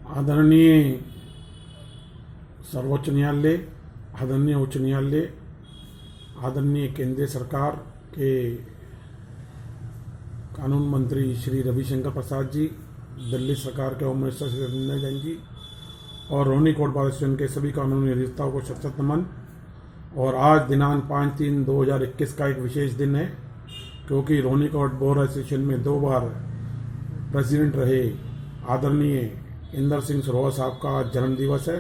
आदरणीय सर्वोच्च न्यायालय, आदरणीय उच्च न्यायालय, आदरणीय केंद्रीय सरकार के कानून मंत्री श्री रविशंकर प्रसाद जी, दिल्ली सरकार के होम मिनिस्टर श्री रविंद्र जैन जी और रोहिणी कोर्ट बार एसोसिएशन के सभी कानूनी अधिवक्ताओं को शत शत नमन। और आज दिनांक 5/3/2021 का एक विशेष दिन है, क्योंकि रोहिणी कोर्ट बार एसोसिएशन में 2 बार प्रेसिडेंट रहे आदरणीय इंदर सिंह सरोवर साहब का आज जन्म दिवस है।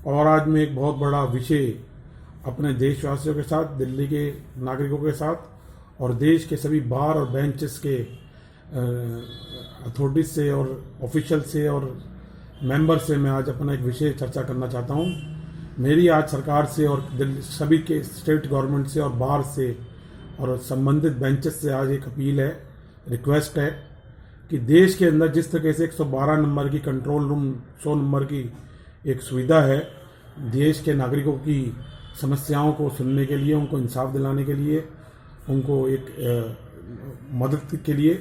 और आज मैं एक बहुत बड़ा विषय अपने देशवासियों के साथ, दिल्ली के नागरिकों के साथ और देश के सभी बार और बेंचेस के अथॉरिटीज से और ऑफिशियल से और मेंबर से मैं आज अपना एक विषय चर्चा करना चाहता हूँ। मेरी आज सरकार से और दिल्ली सभी के स्टेट गवर्नमेंट से और बार से और संबंधित बेंचेस से आज एक अपील है, रिक्वेस्ट है कि देश के अंदर जिस तरीके से 112 नंबर की कंट्रोल रूम 100 नंबर की एक सुविधा है देश के नागरिकों की समस्याओं को सुनने के लिए, उनको इंसाफ दिलाने के लिए, उनको एक मदद के लिए,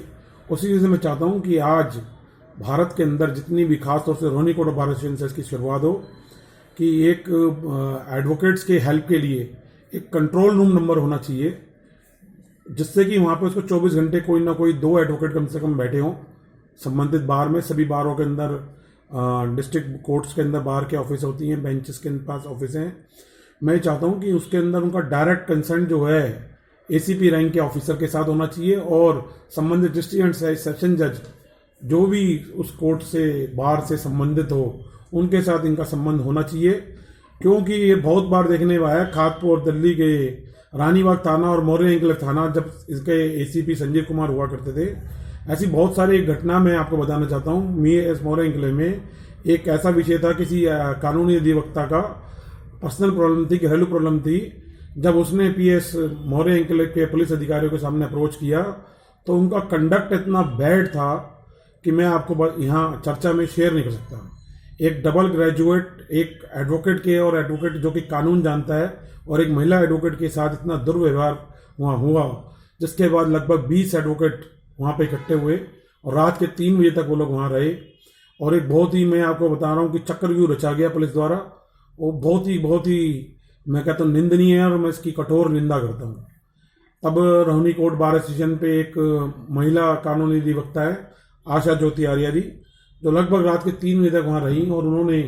उसी वजह से मैं चाहता हूं कि आज भारत के अंदर जितनी भी खास तौर से रोहिणी कोर्ट बार एसोसिएशन से इसकी शुरुआत हो कि एक एडवोकेट्स के हेल्प के लिए एक कंट्रोल रूम नंबर होना चाहिए, जिससे कि वहाँ पे उसको 24 घंटे कोई ना कोई 2 एडवोकेट कम से कम बैठे हों संबंधित बार में। सभी बारों के अंदर डिस्ट्रिक्ट कोर्ट्स के अंदर बार के ऑफिस होती हैं, बेंचेस के पास ऑफिस हैं। मैं चाहता हूं कि उसके अंदर उनका डायरेक्ट कंसर्न जो है एसीपी रैंक के ऑफिसर के साथ होना चाहिए और संबंधित डिस्ट्रिक्ट एंड सेशन जज जो भी उस कोर्ट से बार से संबंधित हो उनके साथ इनका संबंध होना चाहिए। क्योंकि ये बहुत बार देखने में आया, खासपुर दिल्ली के रानीबाग थाना और मौर्य एंकलेव थाना जब इसके एसीपी संजीव कुमार हुआ करते थे, ऐसी बहुत सारी घटना मैं आपको बताना चाहता हूँ। मौर्य एंकलेव में एक ऐसा विषय था, किसी कानूनी अधिवक्ता का पर्सनल प्रॉब्लम थी, घरेलू प्रॉब्लम थी। जब उसने पीएस मौर्य एंकलेव के पुलिस अधिकारियों के सामने अप्रोच किया तो उनका कंडक्ट इतना बैड था कि मैं आपको यहाँ चर्चा में शेयर नहीं कर सकता। एक डबल ग्रेजुएट, एक एडवोकेट के और एडवोकेट जो कि कानून जानता है और एक महिला एडवोकेट के साथ इतना दुर्व्यवहार वहाँ हुआ, जिसके बाद लगभग 20 एडवोकेट वहाँ पे इकट्ठे हुए और रात के 3 बजे तक वो लोग वहाँ रहे। और एक बहुत ही, मैं आपको बता रहा हूँ कि चक्रव्यूह रचा गया पुलिस द्वारा। वो बहुत ही मैं कहता हूँ निंदनीय है और मैं इसकी कठोर निंदा करता हूँ। तब रोहिणी कोर्ट बार एसोसिएशन पे एक महिला कानूनी अधिवक्ता है आशा ज्योति आर्या जी, जो लगभग रात के 3 बजे तक वहाँ रही और उन्होंने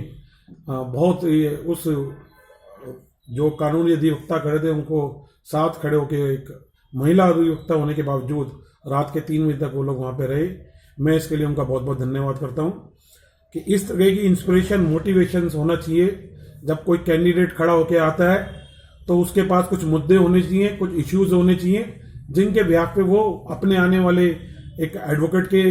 बहुत उस जो कानूनी अधिवक्ता खड़े थे उनको साथ खड़े होकर, एक महिला अधिवक्ता होने के बावजूद रात के 3 बजे तक वो लोग वहाँ पे रहे। मैं इसके लिए उनका बहुत बहुत धन्यवाद करता हूँ कि इस तरह की इंस्पिरेशन, मोटिवेशन होना चाहिए। जब कोई कैंडिडेट खड़ा होकर आता है तो उसके पास कुछ मुद्दे होने चाहिए, कुछ इश्यूज होने चाहिए जिनके बिहाफ पे वो अपने आने वाले एक एडवोकेट के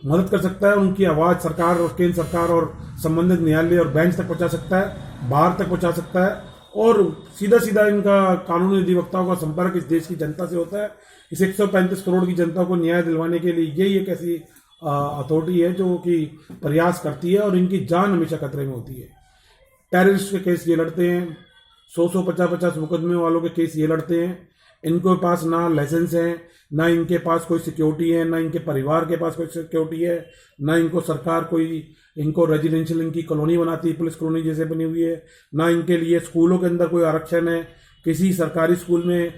मदद कर सकता है, उनकी आवाज़ सरकार और केंद्र सरकार और संबंधित न्यायालय और बेंच तक पहुंचा सकता है, बाहर तक पहुंचा सकता है और सीधा सीधा इनका कानूनी अधिवक्ताओं का संपर्क इस देश की जनता से होता है। इस 135 करोड़ की जनता को न्याय दिलवाने के लिए यही एक ऐसी अथॉरिटी है जो कि प्रयास करती है और इनकी जान हमेशा खतरे में होती है। टेररिस्ट के केस ये लड़ते हैं, 100-150 मुकदमे वालों के केस ये लड़ते हैं। इनके पास ना लाइसेंस है, ना इनके पास कोई सिक्योरिटी है, ना इनके परिवार के पास कोई सिक्योरिटी है, ना इनको सरकार कोई इनको रेजिडेंशियल इनकी कॉलोनी बनाती है, पुलिस कॉलोनी जैसे बनी हुई है, ना इनके लिए स्कूलों के अंदर कोई आरक्षण है। किसी सरकारी स्कूल में,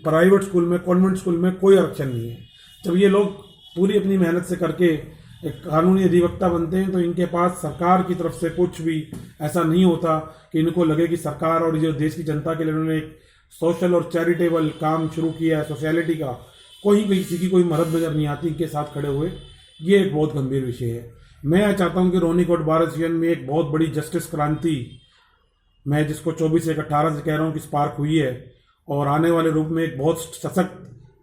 प्राइवेट स्कूल में, कॉन्वेंट स्कूल में कोई आरक्षण नहीं है। जब ये लोग पूरी अपनी मेहनत से करके एक कानूनी अधिवक्ता बनते हैं तो इनके पास सरकार की तरफ से कुछ भी ऐसा नहीं होता कि इनको लगे कि सरकार और जो देश की जनता के लिए उन्होंने एक सोशल और चैरिटेबल काम शुरू किया है, सोशलिटी का, कोई किसी की कोई मदद नजर नहीं आती इनके साथ खड़े हुए। ये एक बहुत गंभीर विषय है। मैं चाहता हूं कि रोहिणी कोर्ट बार एसोसिएशन में एक बहुत बड़ी जस्टिस क्रांति, मैं जिसको 24 से 18 से कह रहा हूं कि स्पार्क हुई है और आने वाले रूप में एक बहुत सशक्त,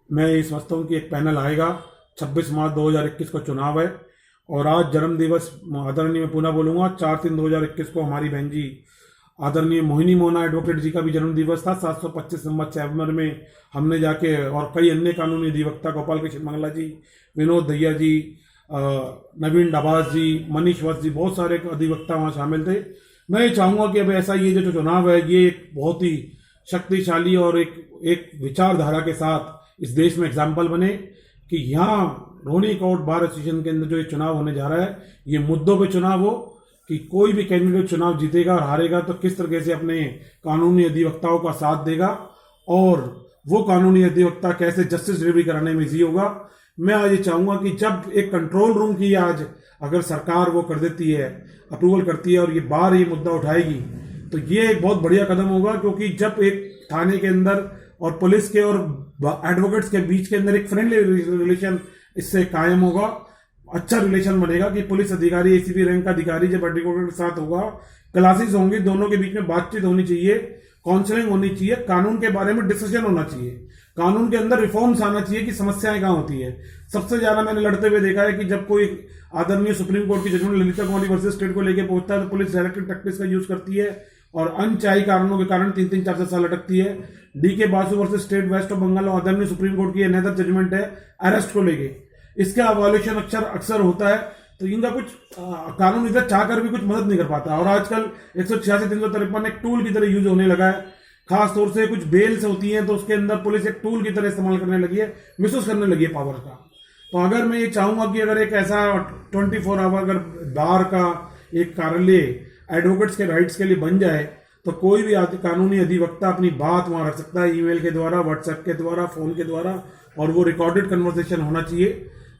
मैं ये समझता हूं कि एक पैनल आएगा। 26 मार्च 2021 को चुनाव है और आज जन्म दिवस आदरणीय, मैं पुनः बोलूंगा, 4/3/2021 को हमारी बहन जी आदरणीय मोहिनी मोना एडवोकेट जी का भी जन्म दिवस था। 725 नंबर चैम्बर में हमने जाके और कई अन्य कानूनी अधिवक्ता, गोपाल कृष्ण मंगला जी, विनोद दहिया जी, नवीन डबास जी, मनीष वत्स जी, बहुत सारे अधिवक्ता वहाँ शामिल थे। मैं ये चाहूँगा कि अब ऐसा ये जो चुनाव है ये एक बहुत ही शक्तिशाली और एक विचारधारा के साथ इस देश में एग्जाम्पल बने कि यहाँ रोहिणी कोर्ट बार एसोसिएशन के अंदर जो ये चुनाव होने जा रहा है, ये मुद्दों पे चुनाव हो कि कोई भी कैंडिडेट चुनाव जीतेगा और हारेगा तो किस तरीके से अपने कानूनी अधिवक्ताओं का साथ देगा और वो कानूनी अधिवक्ता कैसे जस्टिस डिलीवरी कराने में इजी होगा। मैं आज ये चाहूंगा कि जब एक कंट्रोल रूम की आज अगर सरकार वो कर देती है, अप्रूवल करती है और ये बार ये मुद्दा उठाएगी तो ये एक बहुत बढ़िया कदम होगा, क्योंकि जब एक थाने के अंदर और पुलिस के और एडवोकेट्स के बीच के अंदर एक फ्रेंडली रिलेशन इससे कायम होगा, अच्छा रिलेशन बनेगा कि पुलिस अधिकारी एसीपी रैंक का अधिकारी जब एडवोकेट के साथ होगा, क्लासेस होंगी, दोनों के बीच में बातचीत होनी चाहिए, काउंसलिंग होनी चाहिए, कानून के बारे में डिस्कशन होना चाहिए, कानून के अंदर रिफॉर्म्स आना चाहिए कि समस्याएं कहां होती है। सबसे ज्यादा मैंने लड़ते हुए देखा है कि जब कोई आदरणीय सुप्रीम कोर्ट की जजमेंट ललिता कुमारी वर्सेस स्टेट को लेकर पहुंचता है तो पुलिस डायरेक्टिव टैक्टिक्स का यूज करती है और अनचाही कारणों के कारण 3-3, 4-4 साल अटकती है। D K. Basu versus state west of Bengal और आदरणीय सुप्रीम कोर्ट की अनदर जजमेंट है अरेस्ट को लेके, इसका वॉल्यूशन अक्सर होता है, तो इनका कुछ कानून इधर चाहकर भी कुछ मदद नहीं कर पाता। और आजकल 186, 353 एक टूल की तरह यूज होने लगा है, खास तौर से कुछ बेल्स होती हैं तो उसके अंदर पुलिस एक टूल की तरह इस्तेमाल करने लगी है, मिसयूज करने लगी है पावर का। तो अगर मैं ये चाहूंगा कि अगर एक ऐसा 24 आवर अगर बार का एक कार्यालय एडवोकेट्स के राइट्स के लिए बन जाए तो कोई भी कानूनी अधिवक्ता अपनी बात वहां रख सकता है, ईमेल के द्वारा, व्हाट्सएप के द्वारा, फोन के द्वारा, और वो रिकॉर्डेड कन्वर्सेशन होना चाहिए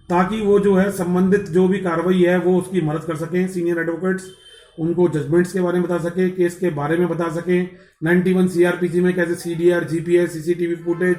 ताकि वो जो है संबंधित जो भी कार्रवाई है वो उसकी मदद कर सकें। सीनियर एडवोकेट्स उनको जजमेंट्स के बारे में बता सके, केस के बारे में बता सकें, 91 सीआरपीसी में कैसे CDR, GPS, CCTV footage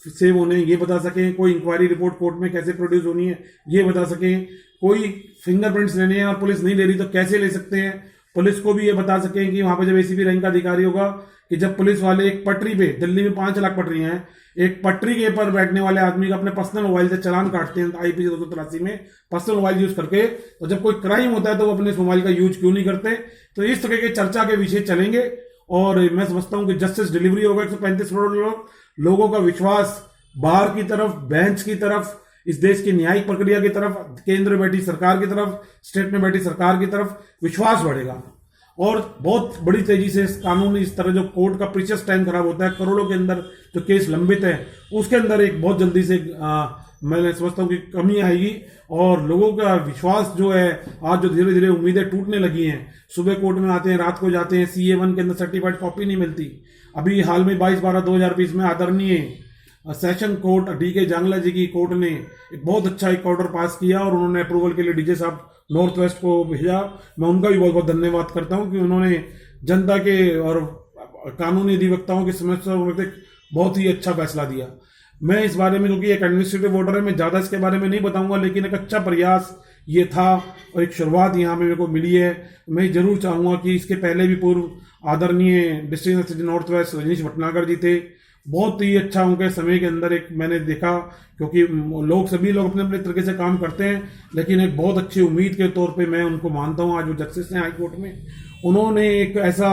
save होने ये बता सकें, कोई इंक्वायरी रिपोर्ट कोर्ट में कैसे प्रोड्यूस होनी है ये बता सकें, कोई फिंगरप्रिंट्स लेने हैं और पुलिस नहीं ले रही तो कैसे ले सकते हैं, पुलिस को भी ये बता सकें कि वहां पर जब एसीपी रैंक का अधिकारी होगा कि जब पुलिस वाले एक पटरी पे, दिल्ली में 5 लाख पटरियां हैं, एक पटरी के ऊपर बैठने वाले आदमी का अपने पर्सनल मोबाइल से चालान काटते हैं आईपीसी 283 में पर्सनल मोबाइल यूज करके, तो जब कोई क्राइम होता है तो वो अपने मोबाइल का यूज क्यों नहीं करते। तो इस तरह के चर्चा के विषय चलेंगे और मैं समझता हूं कि जस्टिस डिलीवरी होगा। 135 करोड़ लोगों का विश्वास बार की तरफ, बेंच की तरफ, इस देश की न्यायिक प्रक्रिया की तरफ, केंद्र में बैठी सरकार की तरफ, स्टेट में बैठी सरकार की तरफ विश्वास बढ़ेगा और बहुत बड़ी तेजी से कानून इस तरह जो कोर्ट का प्रीशियस टाइम खराब होता है, करोड़ों के अंदर जो केस लंबित है उसके अंदर एक बहुत जल्दी से मैं समझता हूं कि कमी आएगी और लोगों का विश्वास जो है आज जो धीरे धीरे उम्मीदें टूटने लगी हैं, सुबह कोर्ट में आते हैं, रात को जाते हैं, CA1 के अंदर सर्टिफाइड कॉपी नहीं मिलती। अभी हाल में 22/12/2020 में आदरणीय सेशन कोर्ट डी.के. जांगला जी की कोर्ट ने एक बहुत अच्छा एक ऑर्डर पास किया और उन्होंने अप्रूवल के लिए डीजे साहब नॉर्थ वेस्ट को भेजा। मैं उनका भी बहुत बहुत धन्यवाद करता हूं कि उन्होंने जनता के और कानूनी अधिवक्ताओं की समस्याओं में बहुत ही अच्छा फैसला दिया। मैं इस बारे में, क्योंकि एक एडमिनिस्ट्रेटिव ऑर्डर है, मैं ज्यादा इसके बारे में नहीं बताऊंगा, लेकिन एक अच्छा प्रयास ये था और एक शुरुआत यहाँ में मेरे को मिली है। मैं जरूर चाहूंगा कि इसके पहले भी पूर्व आदरणीय district SSP north west Rajneesh Bhatnagar ji थे, बहुत ही अच्छा उनके समय के अंदर एक मैंने देखा, क्योंकि सभी लोग अपने अपने तरीके से काम करते हैं, लेकिन एक बहुत अच्छी उम्मीद के तौर पे मैं उनको मानता हूं। आज वो जस्टिस हैं हाई कोर्ट में, उन्होंने एक ऐसा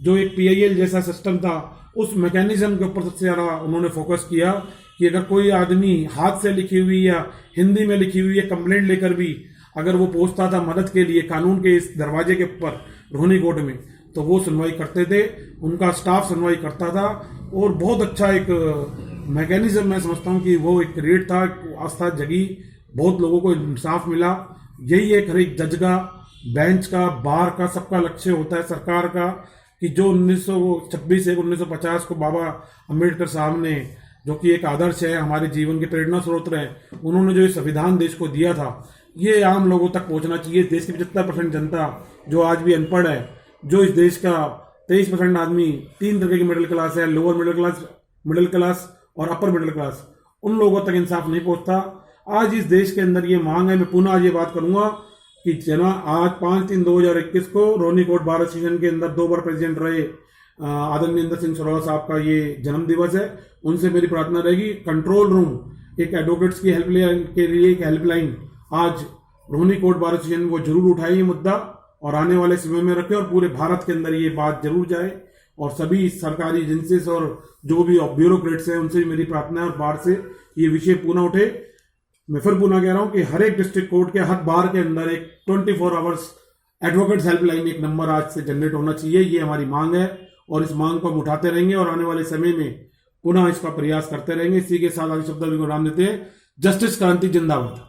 जो एक PIL जैसा सिस्टम था उस मैकेनिज्म के ऊपर सबसे ज्यादा उन्होंने फोकस किया कि अगर कोई आदमी हाथ से लिखी हुई या हिंदी में लिखी हुई है कंप्लेंट लेकर भी अगर वो पहुंचता था मदद के लिए कानून के इस दरवाजे के ऊपर रोहिणी कोर्ट में, तो वो सुनवाई करते थे, उनका स्टाफ सुनवाई करता था और बहुत अच्छा एक मैकेनिज्म मैं समझता हूं कि वो एक क्रिएट था, आस्था जगी, बहुत लोगों को इंसाफ मिला। यही एक हर एक जज का, बेंच का, बार का, सबका लक्ष्य होता है, सरकार का, कि जो 1926 एक 1950 को बाबा अम्बेडकर साहब ने, जो कि एक आदर्श है, हमारे जीवन के प्रेरणा स्रोत रहे, उन्होंने जो ये संविधान देश को दिया था, ये आम लोगों तक पहुंचना चाहिए। देश की 75% जनता जो आज भी अनपढ़ है, जो इस देश का 23% आदमी 3 तरह की मिडिल क्लास है, लोअर मिडिल क्लास और अपर मिडिल क्लास, उन लोगों तक इंसाफ नहीं पहुंचता। आज इस देश के अंदर ये मांग है। मैं पुनः आज ये बात करूंगा कि आज 5/3/2021 को रोहिणी कोर्ट बार एसोसिएशन के अंदर 2 बार प्रेसिडेंट रहे आदरणीय इंदर सिंह सरोरा साहब का ये जन्म दिवस है। उनसे मेरी प्रार्थना रहेगी कंट्रोल रूम एक एडवोकेट्स की हेल्पलाइन के लिए एक हेल्पलाइन आज रोहिणी कोर्ट बार एसोसिएशन वो जरूर उठाए ये मुद्दा और आने वाले समय में रखे और पूरे भारत के अंदर ये बात जरूर जाए और सभी सरकारी एजेंसीज और जो भी ब्यूरोक्रेट्स हैं उनसे भी मेरी प्रार्थना है और बाहर से ये विषय पुनः उठे। मैं फिर पुनः कह रहा हूं कि हर एक डिस्ट्रिक्ट कोर्ट के हर बार के अंदर एक 24 आवर्स एडवोकेट्स हेल्पलाइन एक नंबर आज से जनरेट होना चाहिए। ये हमारी मांग है और इस मांग को हम उठाते रहेंगे और आने वाले समय में पुनः इसका प्रयास करते रहेंगे। इसी के साथ आगे शब्द को राम देते हैं। जस्टिस क्रांति जिंदाबाद।